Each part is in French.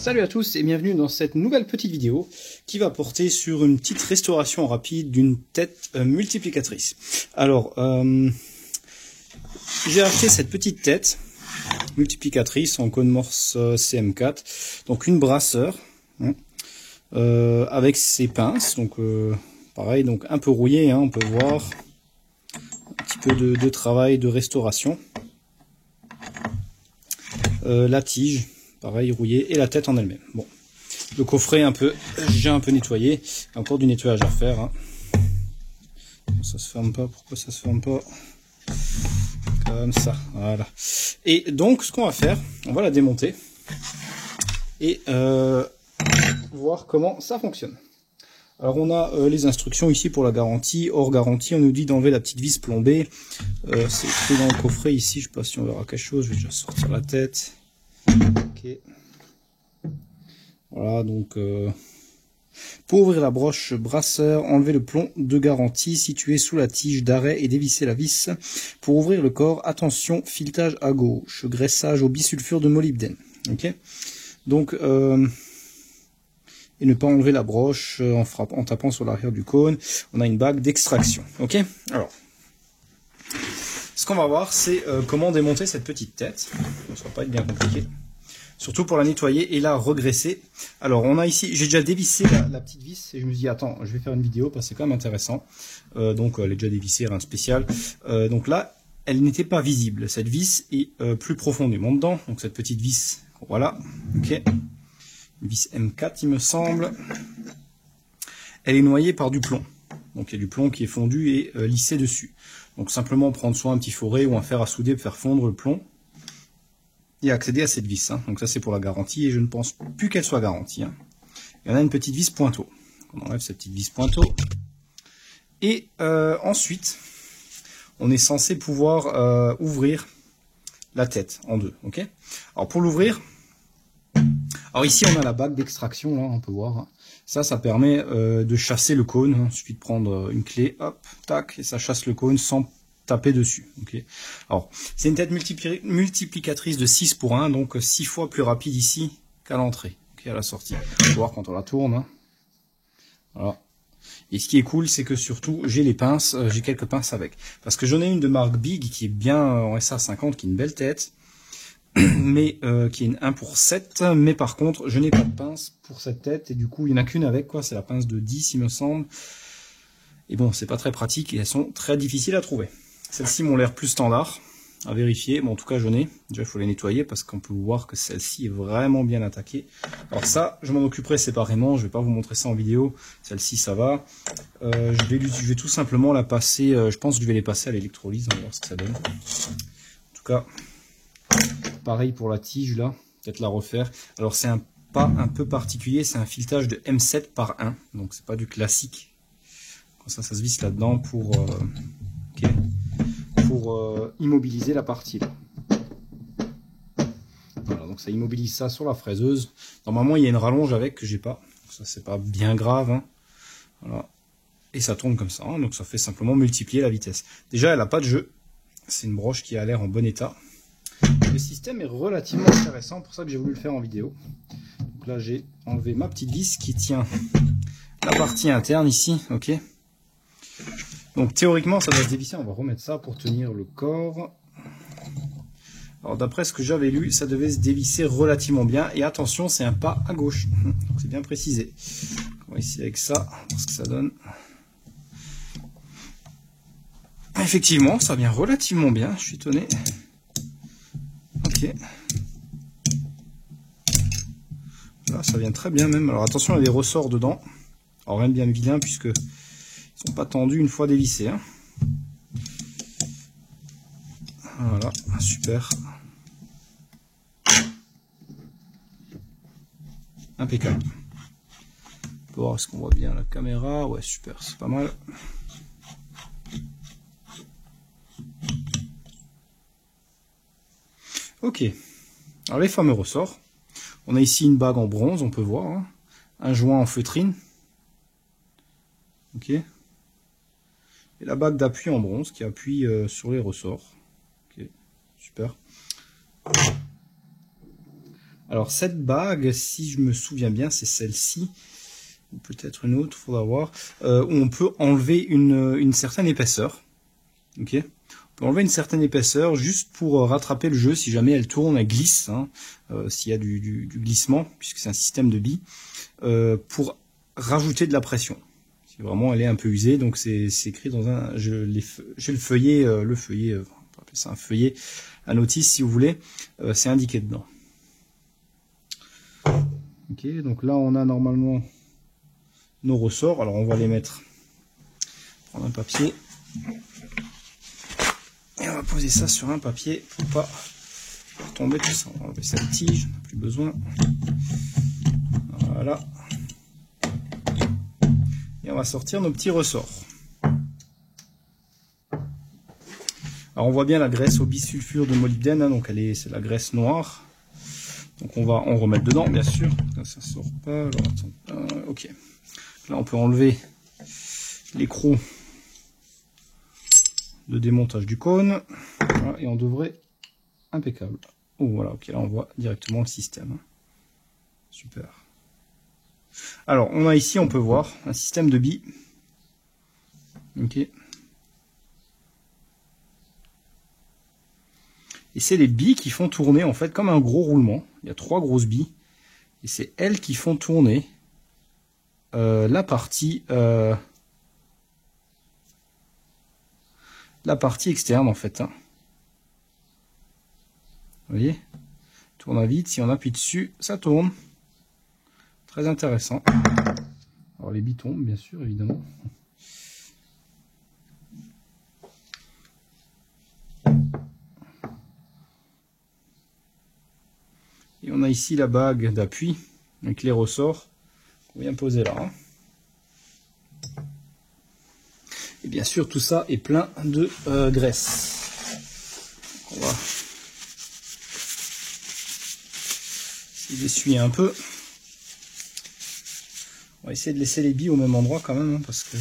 Salut à tous et bienvenue dans cette nouvelle petite vidéo qui va porter sur une petite restauration rapide d'une tête multiplicatrice. Alors, j'ai acheté cette petite tête multiplicatrice en cône morse CM4, donc une brasseur avec ses pinces, donc pareil, donc un peu rouillé, on peut voir un petit peu de travail de restauration. La tige, pareil, rouillée, et la tête en elle-même. Bon, le coffret j'ai un peu nettoyé, encore du nettoyage à faire. Ça se ferme pas, pourquoi ça se ferme pas? Comme ça, voilà. Et donc, ce qu'on va faire, on va la démonter et voir comment ça fonctionne. Alors, on a les instructions ici pour la garantie. Hors garantie, on nous dit d'enlever la petite vis plombée. C'est écrit dans le coffret ici, je sais pas si on verra quelque chose, je vais déjà sortir la tête. Ok. Voilà, donc pour ouvrir la broche brasseur, enlever le plomb de garantie situé sous la tige d'arrêt et dévisser la vis. Pour ouvrir le corps, attention, filetage à gauche, graissage au bisulfure de molybdène. Ok. Donc et ne pas enlever la broche en tapant sur l'arrière du cône. On a une bague d'extraction. Ok. Alors, ce qu'on va voir, c'est comment démonter cette petite tête. Ça va pas être bien compliqué. Surtout pour la nettoyer et la regresser. Alors, on a ici, j'ai déjà dévissé la petite vis et je me dis, attends, je vais faire une vidéo parce que c'est quand même intéressant. Donc, elle est déjà dévissée, rien de spécial. Donc là, elle n'était pas visible. Cette vis est plus profondément dedans. Donc, cette petite vis, voilà. Ok. Une vis M4, il me semble. Elle est noyée par du plomb. Donc, il y a du plomb qui est fondu et lissé dessus. Donc, simplement prendre soit un petit fourré ou un fer à souder pour faire fondre le plomb et accéder à cette vis. Donc ça, c'est pour la garantie et je ne pense plus qu'elle soit garantie. Il y en a une petite vis pointeau. On enlève cette petite vis pointeau. Et ensuite, on est censé pouvoir ouvrir la tête en deux. Ok. Alors pour l'ouvrir, alors ici on a la bague d'extraction, là on peut voir. Ça permet de chasser le cône. Il suffit de prendre une clé, hop, tac, et ça chasse le cône sans taper dessus. Okay. Alors, c'est une tête multiplicatrice de 6 pour 1, donc 6 fois plus rapide ici qu'à l'entrée, à la sortie. On va voir quand on la tourne. Voilà. Et ce qui est cool, c'est que surtout, j'ai les pinces, j'ai quelques pinces avec. Parce que j'en ai une de marque Big qui est bien en SA50, qui est une belle tête, mais qui est une 1 pour 7, mais par contre, je n'ai pas de pince pour cette tête, et du coup, il n'y en a qu'une avec, quoi. C'est la pince de 10, il me semble. Et bon, c'est pas très pratique, et elles sont très difficiles à trouver. Celles-ci m'ont l'air plus standard, à vérifier. Bon, en tout cas, j'en ai. Déjà, il faut les nettoyer parce qu'on peut voir que celle-ci est vraiment bien attaquée. Alors ça, je m'en occuperai séparément. Je vais pas vous montrer ça en vidéo. Celle-ci, ça va. Je vais tout simplement la passer. Je pense que je vais les passer à l'électrolyse. On va voir ce que ça donne. En tout cas, pareil pour la tige là. Peut-être la refaire. Alors c'est un pas un peu particulier. C'est un filetage de M7 par 1. Donc c'est pas du classique. Comme ça se visse là-dedans pour immobiliser la partie là. Voilà, donc ça immobilise ça sur la fraiseuse. Normalement il y a une rallonge avec que j'ai pas. Ça c'est pas bien grave. Voilà. Et ça tourne comme ça. Donc ça fait simplement multiplier la vitesse. Déjà elle n'a pas de jeu. C'est une broche qui a l'air en bon état. Le système est relativement intéressant, pour ça que j'ai voulu le faire en vidéo. Donc là j'ai enlevé ma petite vis qui tient la partie interne ici. Ok. Donc théoriquement ça doit se dévisser, on va remettre ça pour tenir le corps. Alors d'après ce que j'avais lu, ça devait se dévisser relativement bien. Et attention, c'est un pas à gauche. Donc c'est bien précisé. On va essayer avec ça, voir ce que ça donne. Effectivement, ça vient relativement bien, je suis étonné. Ok. Là, ça vient très bien même. Alors attention, il y a des ressorts dedans. Alors rien de bien vilain puisque ils sont pas tendus une fois dévissés. Voilà, super. Impeccable. On peut voir est-ce qu'on voit bien la caméra. Ouais, super, c'est pas mal. Ok. Alors les fameux ressorts. On a ici une bague en bronze, on peut voir. Un joint en feutrine. Ok. Et la bague d'appui en bronze qui appuie sur les ressorts. Ok, super. Alors cette bague, si je me souviens bien, c'est celle-ci, ou peut-être une autre, faudra voir, où on peut enlever une certaine épaisseur. Ok, on peut enlever une certaine épaisseur juste pour rattraper le jeu si jamais elle tourne, elle glisse, hein, s'il y a du glissement, puisque c'est un système de billes, pour rajouter de la pression. Si vraiment elle est un peu usée, donc c'est écrit dans un, j'ai le feuillet, on peut appeler ça un feuillet, un notice si vous voulez, c'est indiqué dedans. Ok, donc là on a normalement nos ressorts, alors on va les mettre, prendre un papier, et on va poser ça sur un papier pour pas tomber tout ça. On va enlever cette tige, on n'a plus besoin. Voilà. Et on va sortir nos petits ressorts. Alors on voit bien la graisse au bisulfure de molybdène, hein, donc c'est la graisse noire. Donc on va en remettre dedans, bien sûr. Là, ça sort pas. Alors, attends, ok. Là on peut enlever l'écrou de démontage du cône. Voilà, et on devrait impeccable. Oh voilà, ok, là on voit directement le système. Super. Alors on a ici, on peut voir un système de billes. Ok. Et c'est les billes qui font tourner en fait comme un gros roulement. Il y a 3 grosses billes. Et c'est elles qui font tourner la partie externe en fait. Hein. Vous voyez, tourne à vide. Si on appuie dessus, ça tourne. Très intéressant. Alors les billes tombent bien sûr évidemment. Et on a ici la bague d'appui avec les ressorts qu'on vient poser là. Hein. Et bien sûr, tout ça est plein de graisse. On va essuyer un peu. On va essayer de laisser les billes au même endroit quand même, hein, parce que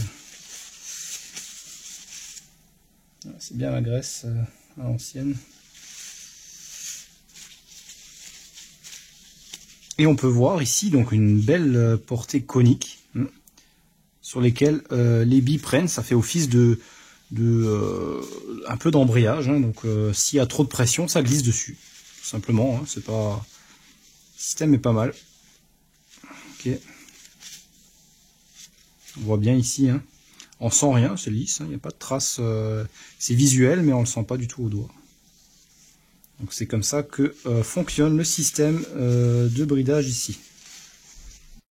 c'est bien la graisse à l'ancienne. Et on peut voir ici donc une belle portée conique sur lesquelles les billes prennent. Ça fait office de un peu d'embrayage. Hein, donc s'il y a trop de pression, ça glisse dessus. Tout simplement. Hein, c'est pas. Le système est pas mal. Ok. On voit bien ici. Hein. On sent rien, c'est lisse. Il n'y a pas de traces. C'est visuel, mais on le sent pas du tout au doigt. Donc c'est comme ça que fonctionne le système de bridage ici.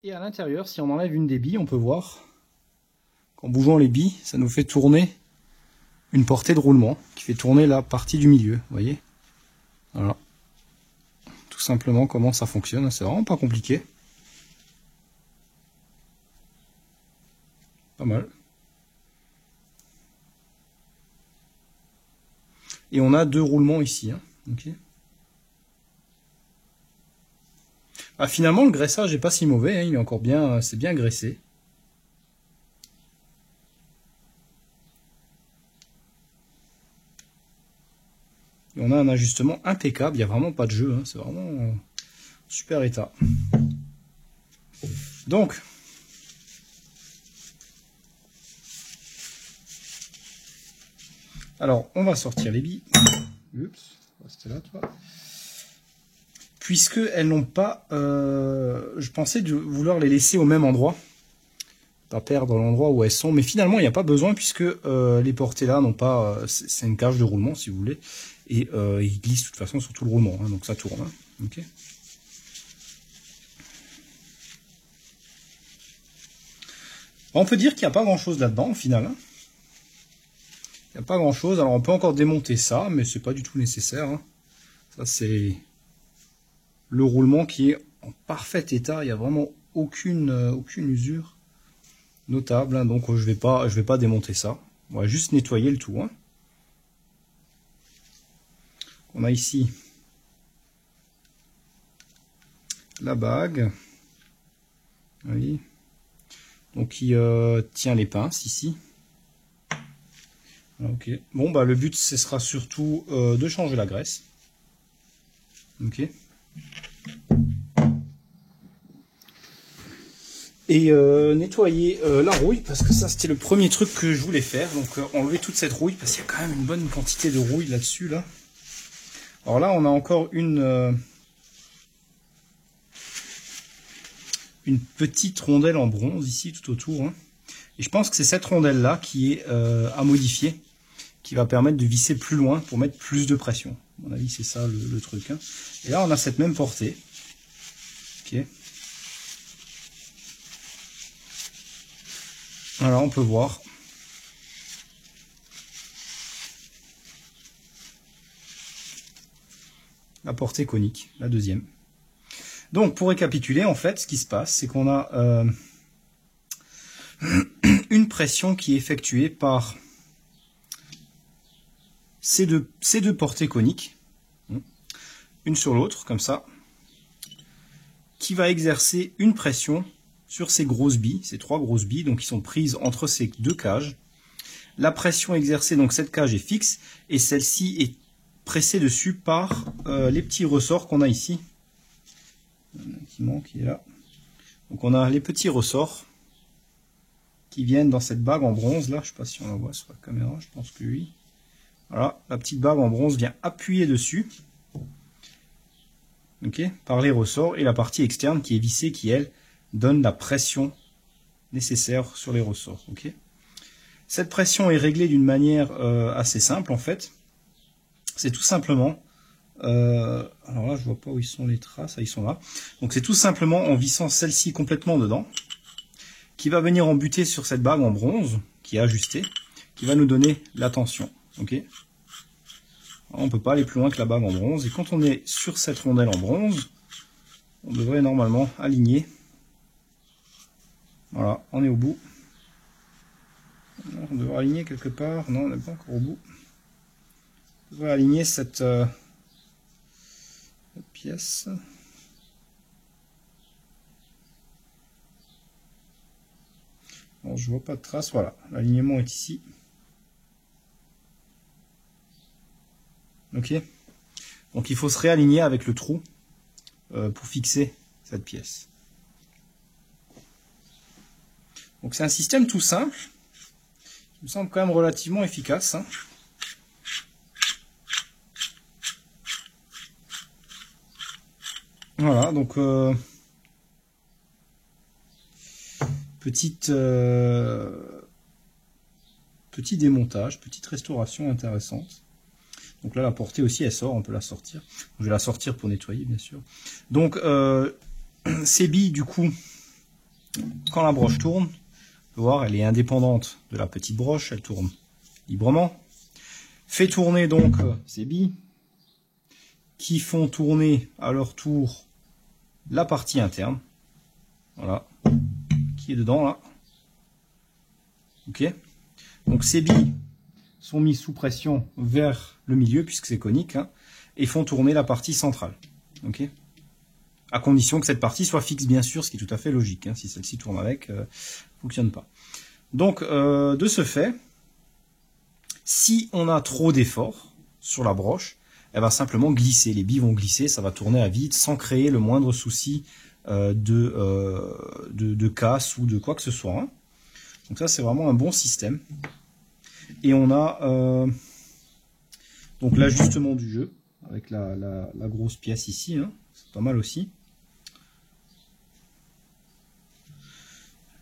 Et à l'intérieur, si on enlève une des billes, on peut voir qu'en bougeant les billes, ça nous fait tourner une portée de roulement qui fait tourner la partie du milieu. Vous voyez? Voilà. Tout simplement comment ça fonctionne. C'est vraiment pas compliqué. Pas mal. Et on a 2 roulements ici. Hein. Okay. Ah, finalement, le graissage n'est pas si mauvais, hein, il est encore bien, c'est bien graissé. Et on a un ajustement impeccable, il n'y a vraiment pas de jeu, hein, c'est vraiment super état. Donc, alors on va sortir les billes. Oups. C'était là, toi. Puisque elles n'ont pas, je pensais vouloir les laisser au même endroit, pas perdre l'endroit où elles sont, mais finalement il n'y a pas besoin puisque les portées là n'ont pas, c'est une cage de roulement si vous voulez, et ils glissent de toute façon sur tout le roulement, hein, donc ça tourne. Hein, okay. On peut dire qu'il n'y a pas grand chose là-dedans au final. Hein. Il n'y a pas grand chose, alors on peut encore démonter ça, mais c'est pas du tout nécessaire. Hein. Ça c'est le roulement qui est en parfait état, il n'y a vraiment aucune usure notable, hein. Donc je vais pas démonter ça. On va juste nettoyer le tout. Hein. On a ici la bague, oui. Donc qui tient les pinces ici. Ok. Bon bah le but ce sera surtout de changer la graisse. Ok. et nettoyer la rouille, parce que ça c'était le premier truc que je voulais faire. Donc enlever toute cette rouille, parce qu'il y a quand même une bonne quantité de rouille là-dessus là. Alors là on a encore une petite rondelle en bronze ici tout autour, hein. Et je pense que c'est cette rondelle là qui est à modifier, qui va permettre de visser plus loin pour mettre plus de pression. À mon avis c'est ça le truc, hein. Et là on a cette même portée. Ok. Voilà, on peut voir. La portée conique, la deuxième. Donc, pour récapituler, en fait, ce qui se passe, c'est qu'on a une pression qui est effectuée par ces deux portées coniques, une sur l'autre, comme ça, qui va exercer une pression sur ces grosses billes, ces trois grosses billes, donc qui sont prises entre ces deux cages. La pression exercée, donc cette cage est fixe, et celle-ci est pressée dessus par les petits ressorts qu'on a ici. Qui manque, il est là. Donc on a les petits ressorts qui viennent dans cette bague en bronze, là, je ne sais pas si on la voit sur la caméra, je pense que oui. Voilà, la petite bague en bronze vient appuyer dessus, ok, par les ressorts, et la partie externe qui est vissée, qui elle, donne la pression nécessaire sur les ressorts. Ok. Cette pression est réglée d'une manière assez simple en fait. C'est tout simplement, alors là je vois pas où ils sont les traces, ah, ils sont là. Donc c'est tout simplement en vissant celle-ci complètement dedans, qui va venir embuter sur cette bague en bronze, qui est ajustée, qui va nous donner la tension. Ok. Alors, on peut pas aller plus loin que la bague en bronze, et quand on est sur cette rondelle en bronze, on devrait normalement aligner. Voilà, on est au bout. On devrait aligner quelque part. Non, on n'est pas encore au bout. On devrait aligner cette pièce. Bon, je vois pas de trace. Voilà, l'alignement est ici. Ok. Donc il faut se réaligner avec le trou pour fixer cette pièce. Donc c'est un système tout simple, qui me semble quand même relativement efficace, hein. Voilà, donc petit démontage, petite restauration intéressante. Donc là la portée aussi elle sort, on peut la sortir. Je vais la sortir pour nettoyer bien sûr. Donc ces billes du coup, quand la broche tourne, on peut voir elle est indépendante de la petite broche, elle tourne librement. Fait tourner donc ces billes qui font tourner à leur tour la partie interne, voilà, qui est dedans là. Ok. Donc ces billes sont mises sous pression vers le milieu puisque c'est conique, hein, et font tourner la partie centrale. Ok. À condition que cette partie soit fixe bien sûr, ce qui est tout à fait logique. Hein, si celle-ci tourne avec, fonctionne pas. Donc de ce fait, si on a trop d'efforts sur la broche, elle va simplement glisser, les billes vont glisser, ça va tourner à vide sans créer le moindre souci de casse ou de quoi que ce soit. Hein. Donc ça c'est vraiment un bon système. Et on a donc l'ajustement du jeu avec la grosse pièce ici, hein. C'est pas mal aussi.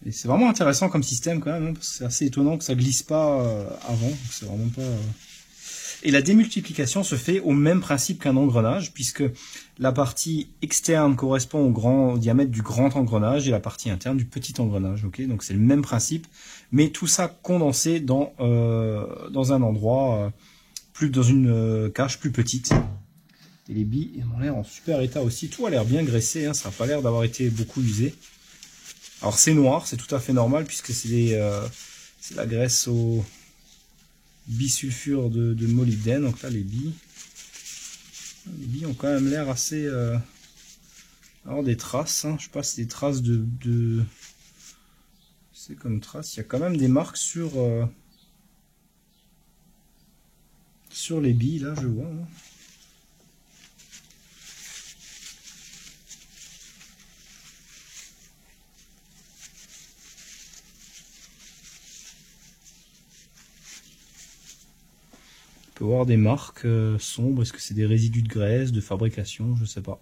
Et c'est vraiment intéressant comme système quand même, hein, parce que c'est assez étonnant que ça glisse pas avant. C'est vraiment pas. Et la démultiplication se fait au même principe qu'un engrenage, puisque la partie externe correspond au diamètre du grand engrenage et la partie interne du petit engrenage. Okay, donc c'est le même principe, mais tout ça condensé dans un endroit, dans une cage plus petite. Et les billes ont l'air en super état aussi. Tout a l'air bien graissé, hein, ça n'a pas l'air d'avoir été beaucoup usé. Alors c'est noir, c'est tout à fait normal puisque c'est la graisse au bisulfure de molybdène. Donc là les billes ont quand même l'air assez alors des traces, hein. Je sais pas si c'est des traces de c'est comme traces, il y a quand même des marques sur les billes là, je vois, hein. peut voir des marques sombres. Est-ce que c'est des résidus de graisse, de fabrication? Je sais pas.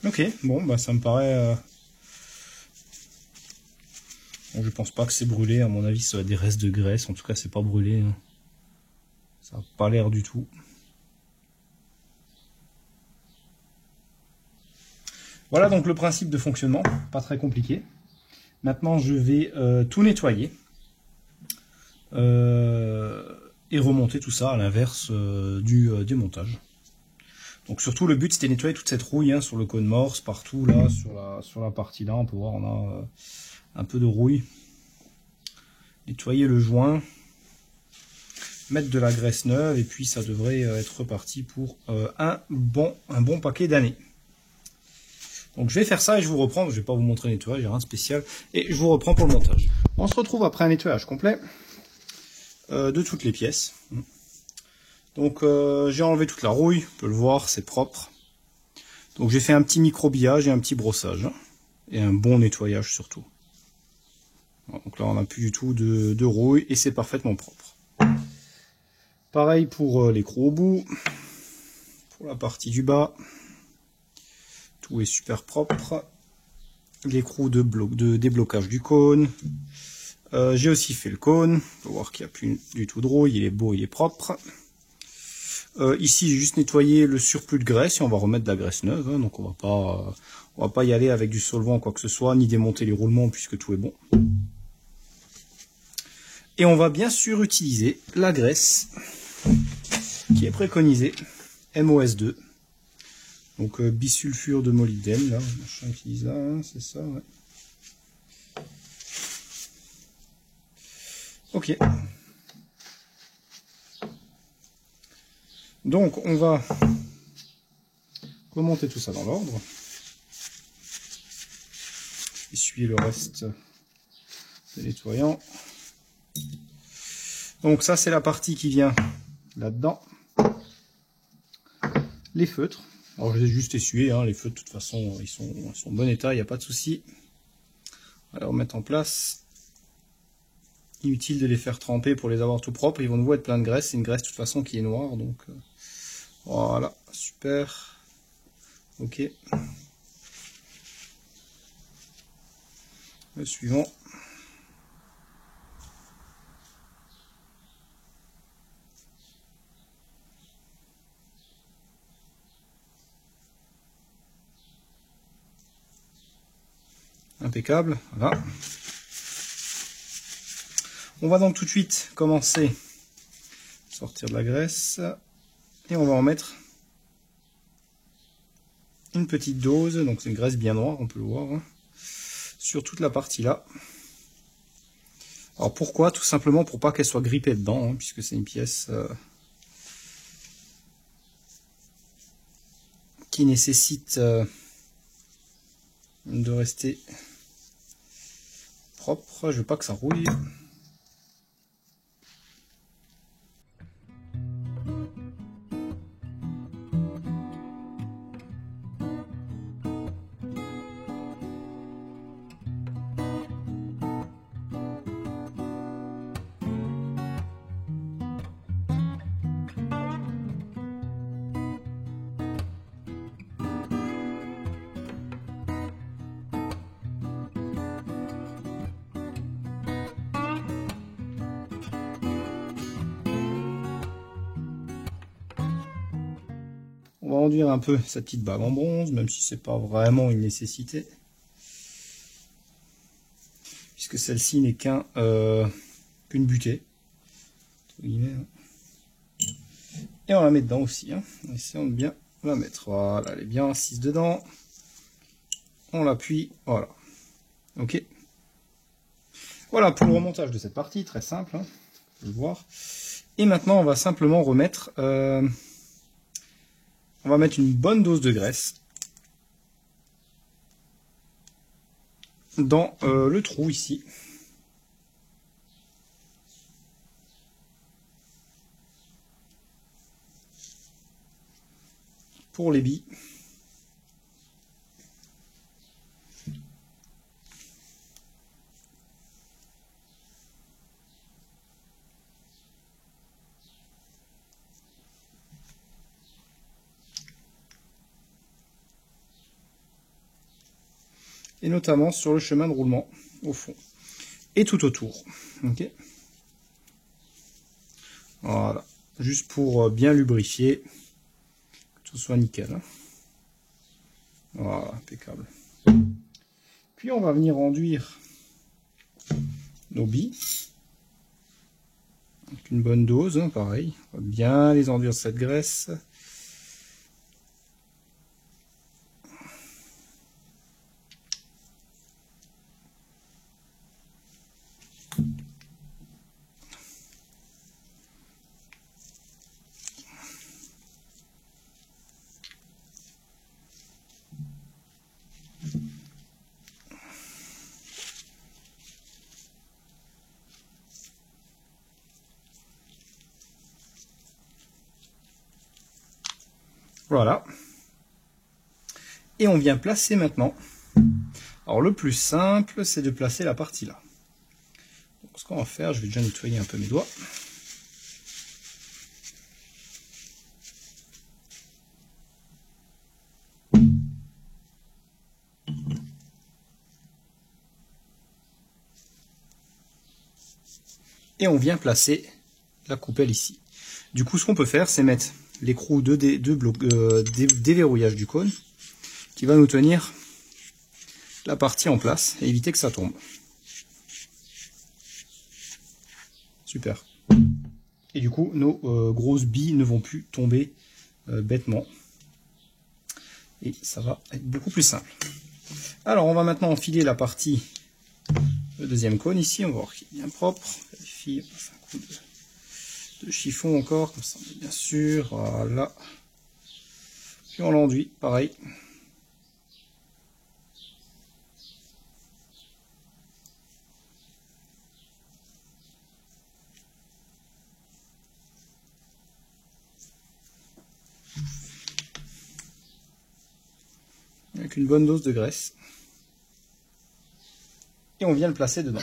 Ok, bon, bah ça me paraît... Bon, je pense pas que c'est brûlé, à mon avis ça va être des restes de graisse, en tout cas c'est pas brûlé. Hein. Ça n'a pas l'air du tout. Voilà donc le principe de fonctionnement, pas très compliqué. Maintenant je vais tout nettoyer. Et remonter tout ça à l'inverse du démontage. Donc surtout le but c'était de nettoyer toute cette rouille hein, sur le cône morse, partout là, sur la partie là, on peut voir on a un peu de rouille. Nettoyer le joint, mettre de la graisse neuve et puis ça devrait être reparti pour un bon paquet d'années. Donc je vais faire ça et je vous reprends, je vais pas vous montrer le nettoyage, il n'y a rien de spécial, et je vous reprends pour le montage. On se retrouve après un nettoyage complet de toutes les pièces. Donc j'ai enlevé toute la rouille, on peut le voir, c'est propre. Donc j'ai fait un petit microbillage et un petit brossage. Et un bon nettoyage surtout. Donc là on n'a plus du tout de rouille et c'est parfaitement propre. Pareil pour l'écrou au bout. Pour la partie du bas. Tout est super propre. L'écrou de déblocage du cône. J'ai aussi fait le cône. On peut voir qu'il n'y a plus du tout de rouille, il est beau, il est propre. Ici j'ai juste nettoyé le surplus de graisse et on va remettre de la graisse neuve, hein, donc on va pas y aller avec du solvant quoi que ce soit, ni démonter les roulements puisque tout est bon. Et on va bien sûr utiliser la graisse qui est préconisée, MOS2, donc bisulfure de molybdène, là, machin qui là, hein, c'est ça, ouais. Ok. Donc on va remonter tout ça dans l'ordre. Essuyer le reste de nettoyant. Donc ça c'est la partie qui vient là-dedans. Les feutres. Alors je les ai juste essuyés, hein. Les feutres de toute façon ils sont en bon état, il n'y a pas de souci. On va les remettre en place. Inutile de les faire tremper pour les avoir tout propres, ils vont nous être plein de graisse, c'est une graisse de toute façon qui est noire, donc voilà, super. Ok. Le suivant. Impeccable, voilà. On va donc tout de suite commencer à sortir de la graisse et on va en mettre une petite dose, donc c'est une graisse bien noire, on peut le voir, hein, sur toute la partie là. Alors pourquoi? Tout simplement pour pas qu'elle soit grippée dedans, hein, puisque c'est une pièce qui nécessite de rester propre. Je veux pas que ça rouille. On va enduire un peu sa petite bague en bronze, même si c'est pas vraiment une nécessité. Puisque celle-ci n'est qu'une butée. Et on la met dedans aussi. Hein. Essayons de bien la mettre. Voilà, elle est bien assise dedans. On l'appuie. Voilà. Ok. Voilà pour le remontage de cette partie. Très simple. Hein. Vous pouvez le voir. Et maintenant, on va simplement remettre... on va mettre une bonne dose de graisse dans le trou ici. pour les billes. Et notamment sur le chemin de roulement au fond et tout autour. Ok. Voilà, juste pour bien lubrifier, que tout soit nickel. Voilà, impeccable. Puis on va venir enduire nos billes. Avec une bonne dose, hein, pareil. On va bien les enduire de cette graisse. Voilà. Et on vient placer maintenant. Alors le plus simple, c'est de placer la partie là. Donc ce qu'on va faire, je vais déjà nettoyer un peu mes doigts. Et on vient placer la coupelle ici. Du coup, ce qu'on peut faire, c'est mettre l'écrou de déverrouillage du cône qui va nous tenir la partie en place et éviter que ça tombe. Super. Et du coup, nos grosses billes ne vont plus tomber bêtement. Et ça va être beaucoup plus simple. Alors, on va maintenant enfiler la partie, le deuxième cône ici. On va voir qu'il est bien propre. Vérifier, on passe un coup de chiffon encore, comme ça on est bien sûr. Voilà. Puis on l'enduit, pareil. Avec une bonne dose de graisse. Et on vient le placer dedans.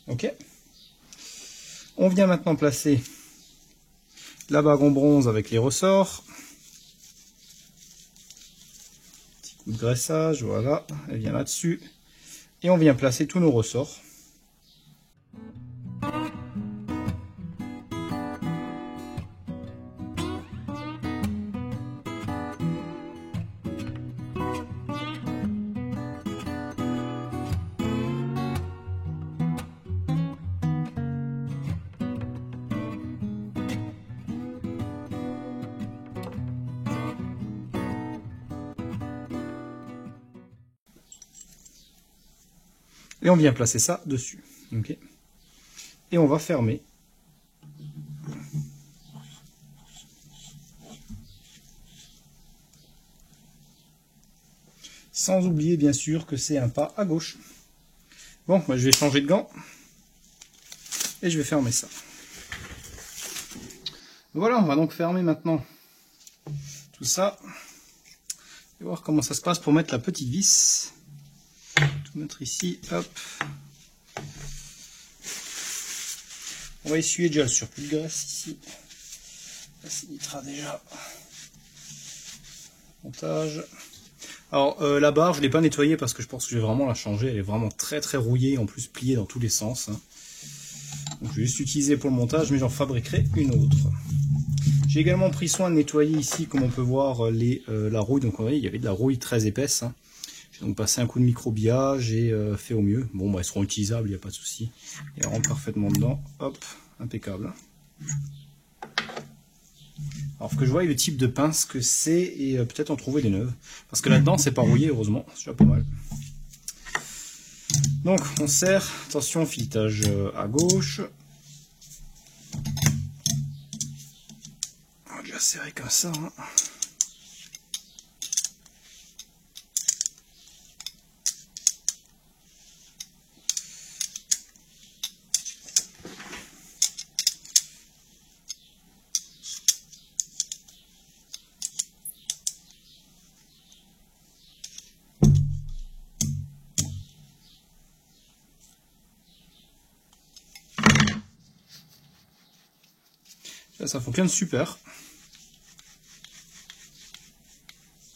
Ok. On vient maintenant placer la bague en bronze avec les ressorts. Petit coup de graissage, voilà, elle vient là-dessus. Et on vient placer tous nos ressorts. Et on vient placer ça dessus. Okay. Et on va fermer. Sans oublier bien sûr que c'est un pas à gauche. Bon, moi je vais changer de gant. Et je vais fermer ça. Voilà, on va donc fermer maintenant tout ça. Et voir comment ça se passe pour mettre la petite vis. Tout mettre ici, hop. On va essuyer déjà le surplus de graisse ici. Ça s'évitera déjà. Montage. Alors la barre, je ne l'ai pas nettoyée parce que je pense que je vais vraiment la changer. Elle est vraiment très très rouillée, en plus pliée dans tous les sens. Donc je vais juste l'utiliser pour le montage, mais j'en fabriquerai une autre. J'ai également pris soin de nettoyer ici, comme on peut voir, la rouille. Donc vous voyez, il y avait de la rouille très épaisse. J'ai donc passé un coup de microbillage et fait au mieux. Bon, bah, elles seront utilisables, il n'y a pas de souci. Et elles rentrent parfaitement dedans. Hop, impeccable. Alors, faut que je voie le type de pince que c'est et peut-être en trouver des neuves. Parce que là-dedans, c'est pas rouillé, heureusement. C'est déjà pas mal. Donc, on serre. Attention, filetage à gauche. On va déjà serrer comme ça. Ça fonctionne super.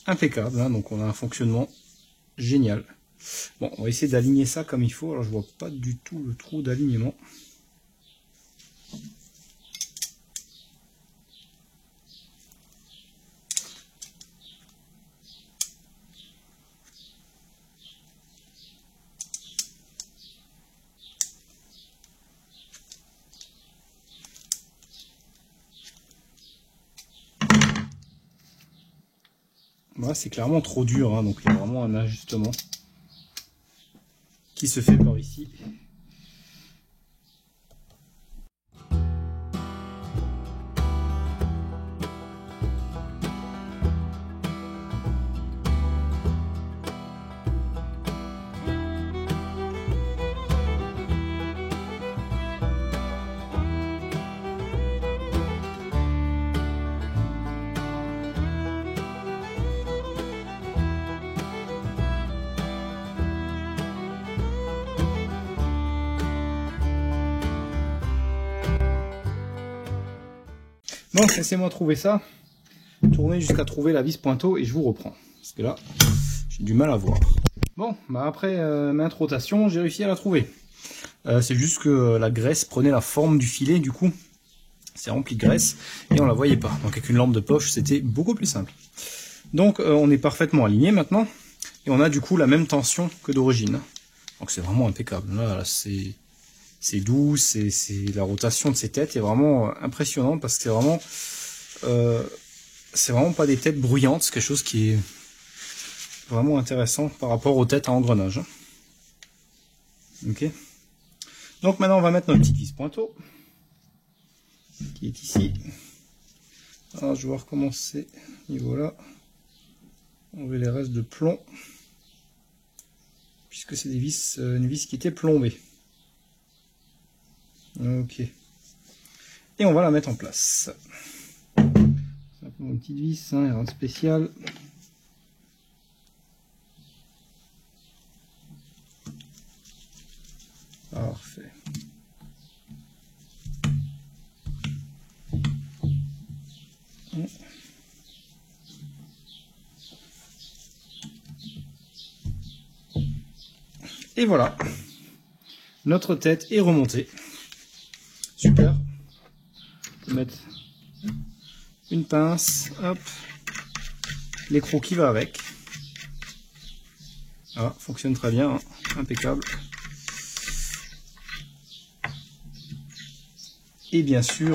Impeccable, hein, donc on a un fonctionnement génial. Bon, on va essayer d'aligner ça comme il faut. Alors je vois pas du tout le trou d'alignement. Voilà, c'est clairement trop dur, hein, donc il y a vraiment un ajustement qui se fait par ici. Bon, laissez-moi trouver ça. Tournez jusqu'à trouver la vis pointeau et je vous reprends. Parce que là, j'ai du mal à voir. Bon, bah après maintes rotations, j'ai réussi à la trouver. C'est juste que la graisse prenait la forme du filet, du coup, c'est rempli de graisse et on la voyait pas. Donc avec une lampe de poche, c'était beaucoup plus simple. Donc on est parfaitement aligné maintenant et on a du coup la même tension que d'origine. Donc c'est vraiment impeccable. Là c'est doux, c'est la rotation de ces têtes est vraiment impressionnante parce que c'est vraiment pas des têtes bruyantes, c'est quelque chose qui est vraiment intéressant par rapport aux têtes à engrenage. Ok. Donc maintenant on va mettre notre petite vis pointeau qui est ici. Alors je vais recommencer niveau là. Enlever les restes de plomb puisque c'est une vis qui était plombée. Ok. Et on va la mettre en place. Simplement une petite vis, hein, rien de spécial. Parfait. Et voilà. Notre tête est remontée. Super. On peut mettre une pince, hop, l'écrou qui va avec. Ah, fonctionne très bien, hein. Impeccable. Et bien sûr,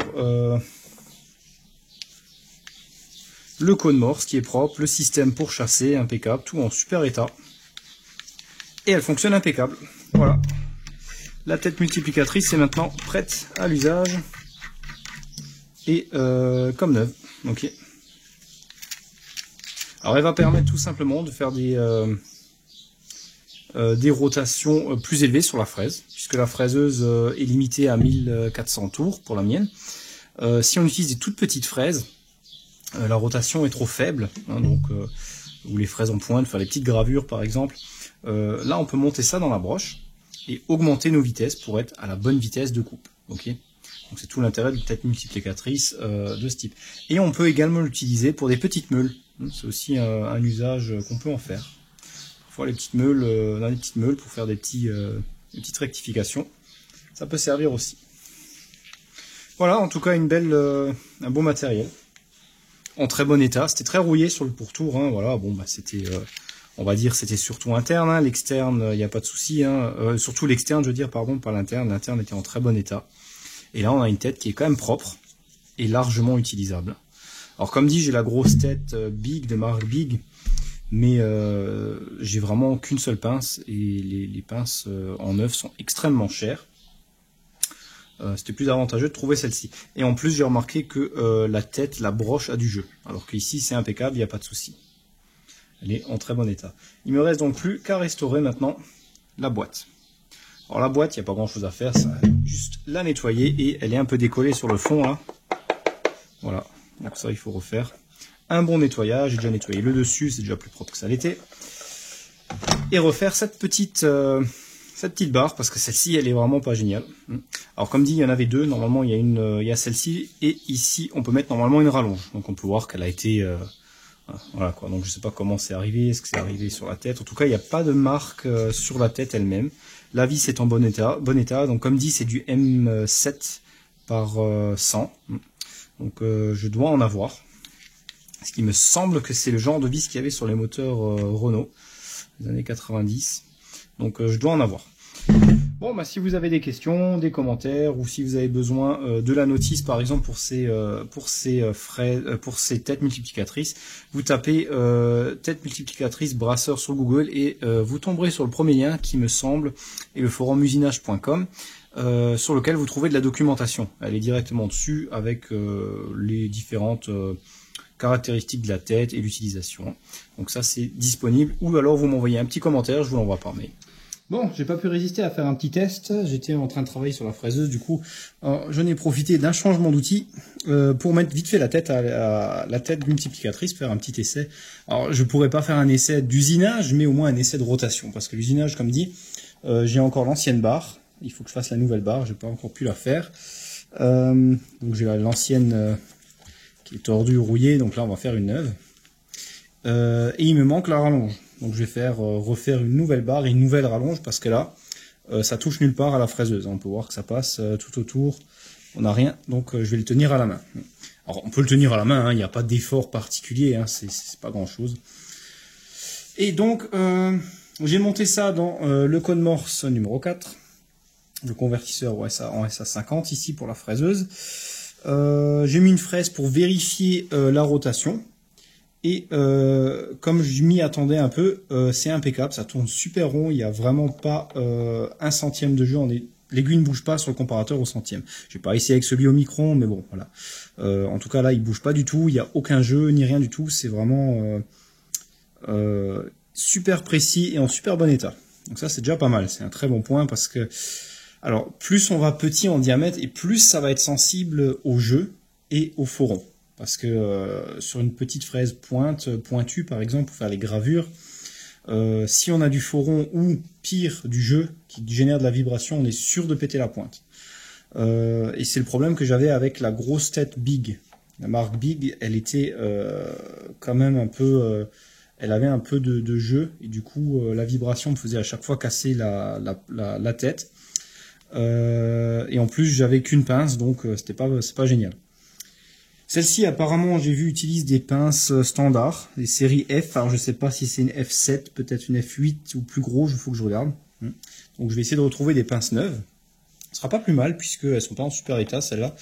le cône morse qui est propre, le système pour chasser, impeccable, tout en super état. Et elle fonctionne impeccable. Voilà. La tête multiplicatrice est maintenant prête à l'usage et comme neuve. Ok. Alors elle va permettre tout simplement de faire des rotations plus élevées sur la fraise, puisque la fraiseuse est limitée à 1400 tours pour la mienne. Si on utilise des toutes petites fraises, la rotation est trop faible, hein, donc ou les fraises en pointe, faire les petites gravures par exemple. Là on peut monter ça dans la broche et augmenter nos vitesses pour être à la bonne vitesse de coupe. Ok. Donc c'est tout l'intérêt d'une tête multiplicatrice de ce type. Et on peut également l'utiliser pour des petites meules. C'est aussi un usage qu'on peut en faire. Parfois les petites meules, on a des petites meules pour faire des petites rectifications. Ça peut servir aussi. Voilà, en tout cas un beau matériel. En très bon état. C'était très rouillé sur le pourtour. Hein, voilà, bon bah c'était, on va dire, c'était surtout interne. Hein, l'externe, il n'y a pas de souci. Hein, surtout l'externe, je veux dire, pardon, pas l'interne. L'interne était en très bon état. Et là, on a une tête qui est quand même propre et largement utilisable. Alors, comme dit, j'ai la grosse tête Big de marque Big, mais j'ai vraiment qu'une seule pince et les pinces en neuf sont extrêmement chères. C'était plus avantageux de trouver celle-ci. Et en plus, j'ai remarqué que la broche a du jeu. Alors qu'ici, c'est impeccable, il n'y a pas de souci. Elle est en très bon état. Il me reste donc plus qu'à restaurer maintenant la boîte. Alors la boîte, il n'y a pas grand chose à faire, ça juste la nettoyer et elle est un peu décollée sur le fond là. Voilà, donc ça il faut refaire un bon nettoyage. J'ai déjà nettoyé le dessus, c'est déjà plus propre que ça l'était. Et refaire cette petite cette petite barre parce que celle-ci elle est vraiment pas géniale. Alors comme dit il y en avait deux, normalement il y a celle-ci et ici on peut mettre normalement une rallonge. Donc on peut voir qu'elle a été voilà quoi. Donc je sais pas comment c'est arrivé, est-ce que c'est arrivé sur la tête. En tout cas il n'y a pas de marque sur la tête elle-même. La vis est en bon état. Donc comme dit c'est du M7 par 100. Donc je dois en avoir. Ce qui me semble que c'est le genre de vis qu'il y avait sur les moteurs Renault des années 90. Donc je dois en avoir. Bon, bah si vous avez des questions, des commentaires, ou si vous avez besoin de la notice, par exemple pour ces têtes multiplicatrices, vous tapez tête multiplicatrice brasseur sur Google et vous tomberez sur le premier lien qui me semble est le forum usinage.com. Sur lequel vous trouvez de la documentation. Elle est directement dessus avec les différentes caractéristiques de la tête et l'utilisation. Donc ça c'est disponible. Ou alors vous m'envoyez un petit commentaire, je vous l'envoie par mail. Bon, j'ai pas pu résister à faire un petit test. J'étais en train de travailler sur la fraiseuse, du coup, j'en ai profité d'un changement d'outil pour mettre vite fait la tête à la tête multiplicatrice, faire un petit essai. Alors je pourrais pas faire un essai d'usinage, mais au moins un essai de rotation, parce que l'usinage, comme dit, j'ai encore l'ancienne barre. Il faut que je fasse la nouvelle barre, j'ai pas encore pu la faire. Donc j'ai l'ancienne qui est tordue, rouillée, donc là on va faire une neuve. Et il me manque la rallonge. Donc je vais refaire une nouvelle barre et une nouvelle rallonge parce que là, ça touche nulle part à la fraiseuse. On peut voir que ça passe tout autour, on n'a rien, donc je vais le tenir à la main. Alors on peut le tenir à la main, il n'y a pas d'effort particulier, c'est pas grand chose. Et donc j'ai monté ça dans le code Morse numéro 4. Le convertisseur en SA50 ici pour la fraiseuse. J'ai mis une fraise pour vérifier la rotation. Et comme je m'y attendais un peu, c'est impeccable, ça tourne super rond, il n'y a vraiment pas un centième de jeu, l'aiguille ne bouge pas sur le comparateur au centième. J'ai pas essayé avec celui au micron, mais bon, voilà. En tout cas là, il bouge pas du tout, il n'y a aucun jeu, ni rien du tout, c'est vraiment super précis et en super bon état. Donc ça c'est déjà pas mal, c'est un très bon point parce que alors plus on va petit en diamètre et plus ça va être sensible au jeu et au fourron. Parce que sur une petite fraise pointue par exemple pour faire les gravures, si on a du fourron ou pire du jeu qui génère de la vibration, on est sûr de péter la pointe. Et c'est le problème que j'avais avec la grosse tête Big. La marque Big, elle était quand même un peu... elle avait un peu de jeu et du coup la vibration me faisait à chaque fois casser la tête. Et en plus j'avais qu'une pince, donc c'est pas génial. Celle-ci apparemment j'ai vu utilise des pinces standards, des séries F, alors je sais pas si c'est une F7, peut-être une F8 ou plus gros, il faut que je regarde. Donc je vais essayer de retrouver des pinces neuves. Ce sera pas plus mal puisqu'elles sont pas en super état celles-là.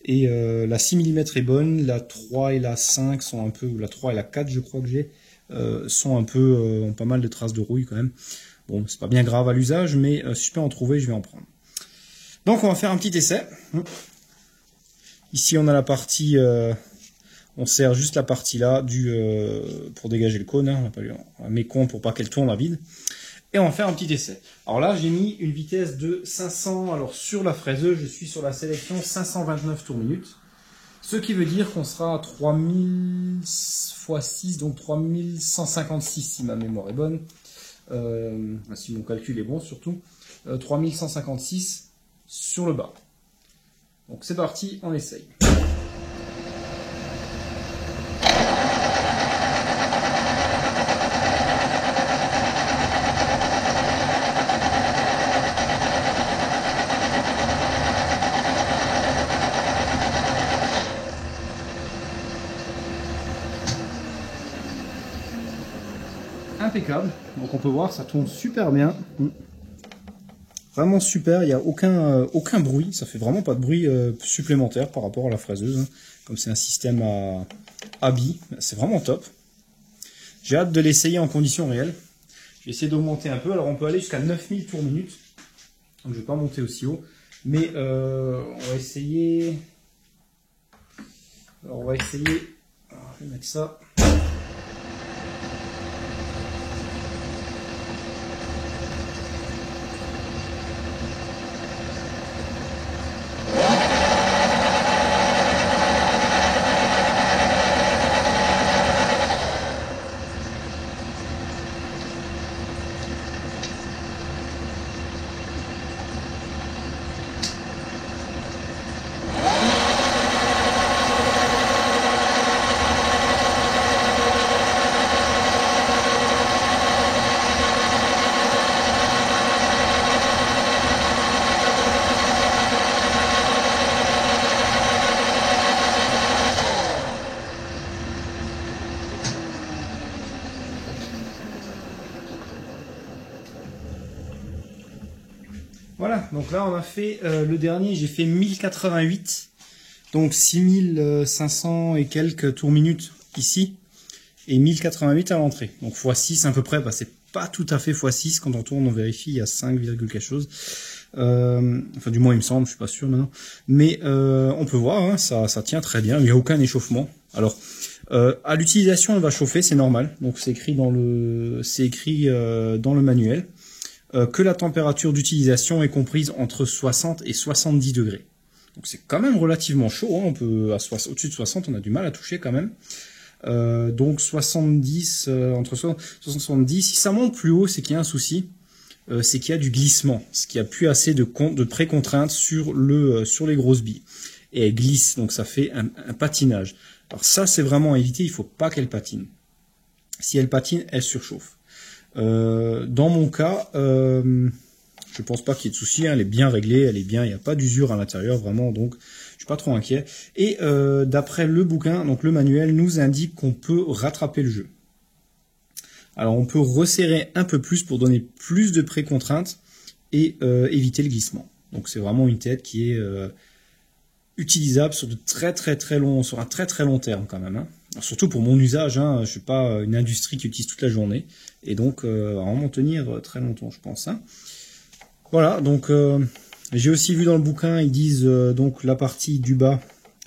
Et la 6 mm est bonne, la 3 et la 5 sont un peu, ou la 3 et la 4 je crois que j'ai, sont un peu, ont pas mal de traces de rouille quand même. Bon, c'est pas bien grave à l'usage, mais si je peux en trouver, je vais en prendre. Donc on va faire un petit essai. Ici on a la partie, on sert juste la partie là pour dégager le cône, hein, on met compte pour pas qu'elle tourne à vide. Et on va faire un petit essai. Alors là j'ai mis une vitesse de 500, alors sur la fraiseuse je suis sur la sélection 529 tours minutes. Ce qui veut dire qu'on sera à 3000 x 6, donc 3156 si ma mémoire est bonne. Si mon calcul est bon surtout. 3156 sur le bas. Donc c'est parti, on essaye. Impeccable, donc on peut voir ça tourne super bien. Vraiment super, il n'y a aucun bruit, ça fait vraiment pas de bruit supplémentaire par rapport à la fraiseuse, hein. Comme c'est un système à billes, c'est vraiment top. J'ai hâte de l'essayer en conditions réelles. Je vais essayer d'augmenter un peu, alors on peut aller jusqu'à 9000 tours minutes, donc je vais pas monter aussi haut, mais on va essayer, alors je vais mettre ça. Voilà, donc là on a fait le dernier, j'ai fait 1088, donc 6500 et quelques tours minutes ici, et 1088 à l'entrée. Donc x6 à peu près, bah, c'est pas tout à fait x6, quand on tourne on vérifie, il y a 5, quelque chose. Enfin du moins il me semble, je suis pas sûr maintenant. Mais on peut voir, hein, ça tient très bien, il n'y a aucun échauffement. Alors à l'utilisation elle va chauffer, c'est normal, donc c'est écrit dans le manuel. Que la température d'utilisation est comprise entre 60 et 70 degrés. Donc c'est quand même relativement chaud, hein. On peut au-dessus de 60, on a du mal à toucher quand même. Donc 70, entre 60 et 70, si ça monte plus haut, c'est qu'il y a un souci, c'est qu'il y a du glissement, ce qu'il n'y a plus assez de pré-contraintes sur les grosses billes. Et elle glisse, donc ça fait un patinage. Alors ça c'est vraiment à éviter, il ne faut pas qu'elle patine. Si elle patine, elle surchauffe. Dans mon cas, je pense pas qu'il y ait de souci, hein, elle est bien réglée, elle est bien, il n'y a pas d'usure à l'intérieur vraiment, donc je suis pas trop inquiet. Et d'après le bouquin, donc le manuel nous indique qu'on peut rattraper le jeu. Alors on peut resserrer un peu plus pour donner plus de pré-contraintes et éviter le glissement. Donc c'est vraiment une tête qui est utilisable sur sur un très long terme quand même, hein. Alors, surtout pour mon usage, hein, je suis pas une industrie qui utilise toute la journée, et donc vraiment tenir très longtemps, je pense, hein. Voilà, donc j'ai aussi vu dans le bouquin, ils disent donc la partie du bas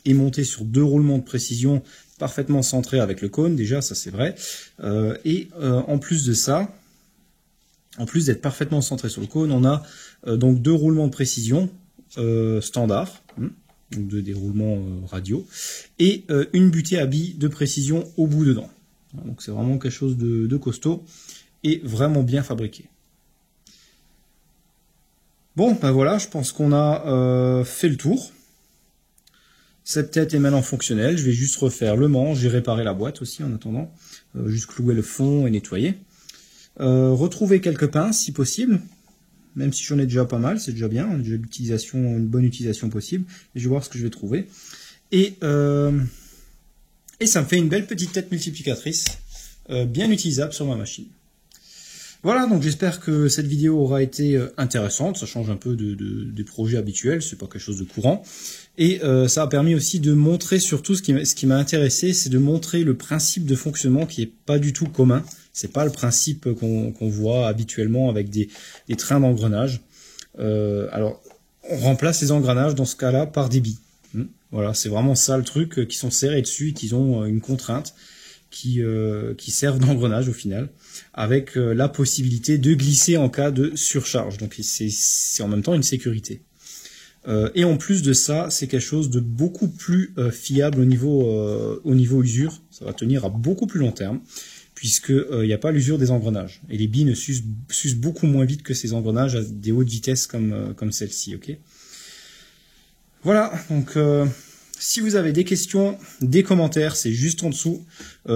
est montée sur 2 roulements de précision parfaitement centrés avec le cône, déjà ça c'est vrai, et en plus de ça, en plus d'être parfaitement centré sur le cône, on a donc 2 roulements de précision standard, donc de déroulement radio, et une butée à billes de précision au bout dedans. Donc c'est vraiment quelque chose de costaud et vraiment bien fabriqué. Bon, ben voilà, je pense qu'on a fait le tour. Cette tête est maintenant fonctionnelle, je vais juste refaire le manche, j'ai réparé la boîte aussi en attendant, juste clouer le fond et nettoyer. Retrouver quelques pinces si possible. Même si j'en ai déjà pas mal, c'est déjà bien, on a déjà une bonne utilisation possible. Et je vais voir ce que je vais trouver. Et ça me fait une belle petite tête multiplicatrice, bien utilisable sur ma machine. Voilà, donc j'espère que cette vidéo aura été intéressante. Ça change un peu des projets habituels, c'est pas quelque chose de courant. Et ça a permis aussi de montrer surtout ce qui m'a intéressé, c'est de montrer le principe de fonctionnement qui est pas du tout commun. C'est pas le principe qu'on voit habituellement avec des trains d'engrenage. Alors, on remplace les engrenages dans ce cas-là par des billes. Voilà, c'est vraiment ça le truc, qui sont serrés dessus, qui ont une contrainte, qui servent d'engrenage au final, avec la possibilité de glisser en cas de surcharge. Donc c'est en même temps une sécurité. Et en plus de ça, c'est quelque chose de beaucoup plus fiable au niveau usure. Ça va tenir à beaucoup plus long terme, puisqu'il n'y a pas l'usure des engrenages. Et les billes ne s'usent beaucoup moins vite que ces engrenages à des hautes vitesses comme celle-ci. Okay, voilà, donc si vous avez des questions, des commentaires, c'est juste en dessous.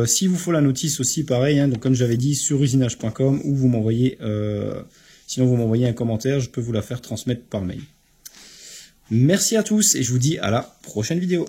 S'il vous faut la notice aussi, pareil, hein, donc comme j'avais dit, sur usinage.com, ou vous m'envoyez, sinon vous m'envoyez un commentaire, je peux vous la faire transmettre par mail. Merci à tous et je vous dis à la prochaine vidéo.